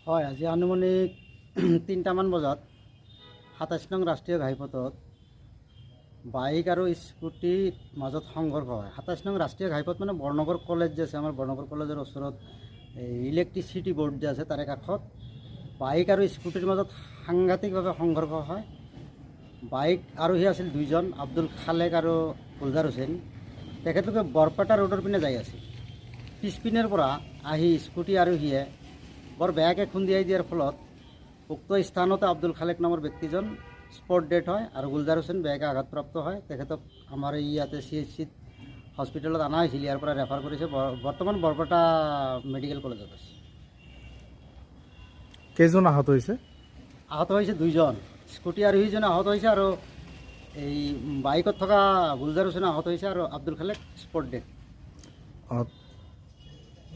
হয়, আজি আনুমানিক ৩টামান বজাত ২৭ নং ৰাষ্ট্ৰীয় ঘাইপথত বাইক আৰু স্কুটিৰ মাজত সংঘৰ্ষ হয়। ২৭ নং ৰাষ্ট্ৰীয় ঘাইপথ মানে বৰনগৰ কলেজ যে আছে, আমাৰ বৰনগৰ কলেজৰ ওচৰত ইলেক্ট্ৰিচিটি বোৰ্ড যে আছে তাৰে কাষত বাইক আৰু স্কুটিৰ মাজত সাংঘাতিকভাৱে সংঘৰ্ষ হয়। বাইক আৰোহী আছিল দুইজন, আব্দুল খালেক আৰু গুলজাৰ হুছেইন। তেখেতলোকে বৰপেটা ৰোডৰ পিনে যাই আছিল। পিছপিনৰ পৰা আহি স্কুটি আৰোহীয়ে বৰ বেয়াকৈ খুন্দিয়াই দিয়াৰ ফলত উক্ত স্থানতে আব্দুল খালেক নামৰ ব্যক্তিজন স্পট ডেথ হয় আৰু গুলজাৰ হুছেইন বেয়াকৈ আঘাতপ্ৰাপ্ত হয়। তেখেতক আমাৰ ইয়াতে CHC হস্পিটেলত অনা হৈছিল, ইয়াৰ পৰা ৰেফাৰ কৰিছে। বৰ্তমান বৰপেটা মেডিকেল কলেজত আছে। কেইজন আহত হৈছে? আহত হৈছে দুইজন, স্কুটি আৰোহীজন আহত হৈছে আৰু এই বাইকত থকা গুলজাৰ হুছেইন আহত হৈছে আৰু আব্দুল খালেক স্পট ডেথ।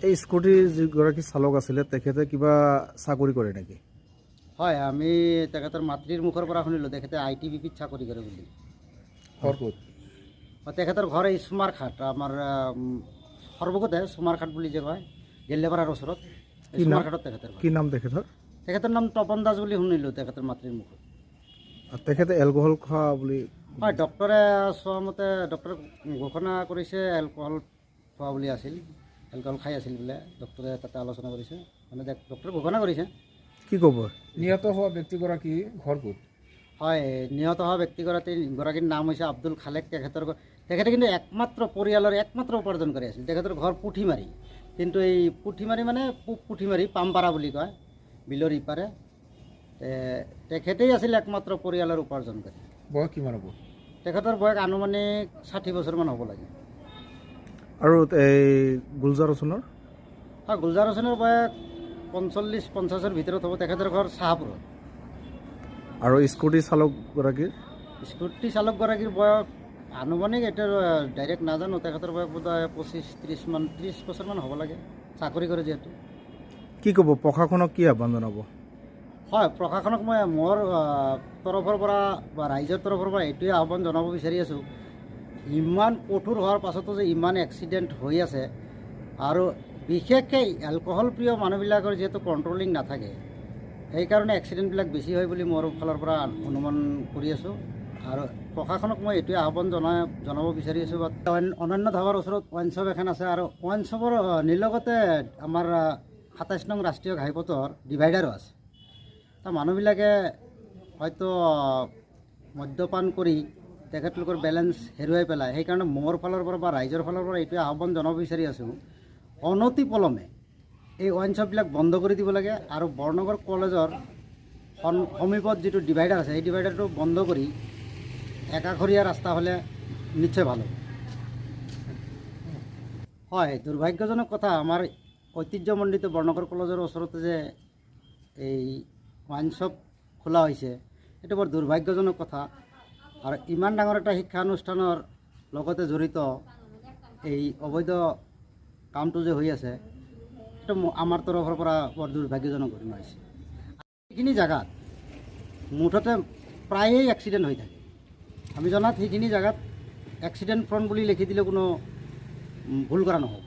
এই স্কুটিৰ যিগৰাকী চালক আছিলে তেখেতে কিবা চাকৰি কৰে নেকি? হয়, আমি তেখেতৰ মাতৃৰ মুখৰ পৰা শুনিলোঁ তেখেতে ITBPত চাকৰি কৰে বুলি। ঘৰ ক'ত? তেখেতৰ ঘৰ এই চুমাৰঘাট, আমাৰ সৰ্বগতে চুমাৰঘাট বুলি যে কয়, গেল্লেপাৰাৰ ওচৰত চুমাৰঘাটত তেখেতৰ ঘৰ। কি নাম তেখেতৰ? তেখেতৰ নাম তপন দাস বুলি শুনিলোঁ তেখেতৰ মাতৃৰ মুখত। তেখেতে এলকহল খোৱা বুলি? হয়, ডক্টৰে চোৱা মতে ডক্টৰে ঘোষণা কৰিছে এলকহল খোৱা বুলি আছিল, এলকহল খাই আছিল বোলে। ডক্টৰে তাতে আলোচনা কৰিছে, মানে ডক্টৰে ঘোষণা কৰিছে। কি ক'ব? নিহত হোৱা ব্যক্তিগৰাকী ঘৰ ক'ত? হয়, নিহত হোৱা ব্যক্তিগৰাকীৰ নাম হৈছে আব্দুল খালেক। তেখেতে কিন্তু একমাত্ৰ পৰিয়ালৰ একমাত্ৰ উপাৰ্জনকাৰী আছিল। তেখেতৰ ঘৰ পুঠিমাৰি, কিন্তু এই পুঠিমাৰি মানে পূব পুঠিমাৰি, পামপাৰা বুলি কয়, বিলৰ ইপাৰে। তেখেতেই আছিল একমাত্ৰ পৰিয়ালৰ উপাৰ্জনকাৰী। বয়স কিমান হ'ব? তেখেতৰ বয়স আনুমানিক 60 বছৰমান হ'ব লাগে। আৰু এই গুলজাৰ হুছেইনৰ? হয়, গুলজাৰ হুছেইনৰ বয়স 45-50ৰ ভিতৰত হ'ব। তেখেতৰ ঘৰ চাহাপুৰত। আৰু স্কুটি চালকগৰাকীৰ? স্কুটি চালকগৰাকীৰ বয়স আনুমানিক এতিয়া ডাইৰেক্ট নাজানো, তেখেতৰ বয়স বোধহয় 25-30 বছৰমান হ'ব লাগে, চাকৰি কৰে যিহেতু। কি ক'ব? প্ৰশাসনক কি আহ্বান জনাব? হয়, প্ৰশাসনক মই মোৰ তৰফৰ পৰা বা ৰাইজৰ তৰফৰ পৰা এইটোৱে আহ্বান জনাব বিচাৰি আছোঁ, ইমান কঠোৰ হোৱাৰ পাছতো যে ইমান এক্সিডেণ্ট হৈ আছে, আৰু বিশেষকৈ এলকহল প্ৰিয় মানুহবিলাকৰ যিহেতু কণ্ট্ৰলিং নাথাকে, সেইকাৰণে এক্সিডেণ্টবিলাক বেছি হয় বুলি মোৰ ফালৰ পৰা অনুমান কৰি আছোঁ। আৰু প্ৰশাসনক মই এইটোৱে আহ্বান জনাব বিচাৰি আছোঁ। অনন্য ধাবাৰ ওচৰত ৱাইন শ্বপ এখন আছে, আৰু ৱাইন শ্বপৰ নিলগতে আমাৰ ২৭ নং ৰাষ্ট্ৰীয় ঘাইপথৰ ডিভাইডাৰো আছে। মানুহবিলাকে হয়তো মদ্যপান কৰি তেখেতলোকৰ বেলেঞ্চ হেৰুৱাই পেলায়। সেইকাৰণে মোৰ ফালৰ পৰা বা ৰাইজৰ ফালৰ পৰা এইটোৱে আহ্বান জনাব বিচাৰি আছোঁ, অনতি পলমে এই ৱাইন শ্বপবিলাক বন্ধ কৰি দিব লাগে, আৰু বৰনগৰ কলেজৰ সমীপত যিটো ডিভাইডাৰ আছে সেই ডিভাইডাৰটো বন্ধ কৰি একাষৰীয়া ৰাস্তা হ'লে নিশ্চয় ভাল হ'ব। হয়, দুৰ্ভাগ্যজনক কথা, আমাৰ ঐতিহ্যমণ্ডিত বৰনগৰ কলেজৰ ওচৰতে যে এই ৱাইন শ্বপ খোলা হৈছে, এইটো বৰ দুৰ্ভাগ্যজনক কথা। আৰু ইমান ডাঙৰ এটা শিক্ষানুষ্ঠানৰ লগতে জড়িত এই অবৈধ কামটো যে হৈ আছে, সেইটো আমাৰ তৰফৰ পৰা বৰ দুৰ্ভাগ্যজনক ঘটনা হৈছে। সেইখিনি জেগাত মুঠতে প্ৰায়েই এক্সিডেণ্ট হৈ থাকে। আমি জনাত সেইখিনি জেগাত এক্সিডেণ্ট ফ্ৰণ্ট বুলি লিখি দিলে কোনো ভুল কৰা নহ'ব।